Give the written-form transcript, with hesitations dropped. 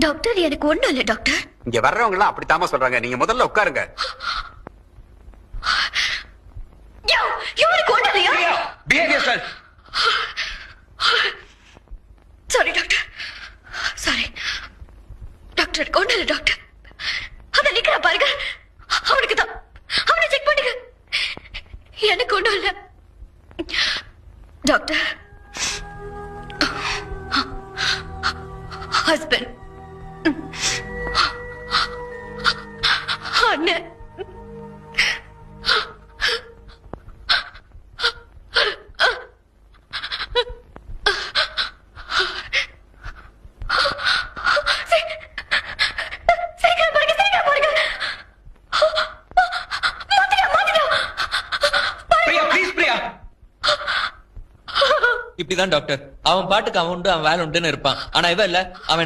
Doctor எனக்கு ஒண்ணும் இல்ல டாக்டர். இங்க வர்றவங்க எல்லாம் அப்படித்தாம சொல்றாங்க. நீங்க முதல்ல உட்காருங்க. இவருக்கு ஒண்ணும் இல்லையா? Behave yourself. Sorry doctor, sorry doctor. எனக்கு ஒண்ணும் இல்ல டாக்டர். அத நிக்கிற பாருங்க, அவனுக்கு தான். அவனை செக் பண்ணுங்க. எனக்கு ஒண்ணும் இல்ல டாக்டர். ஹஸ்பண்ட், அண்ணன், இப்படிதான் டாக்டர். அவன் பாட்டுக்கு அவன் உண்டு, அவன் வேலை உண்டுன்னு இருப்பான். ஆனா இவ இல்ல, அவன்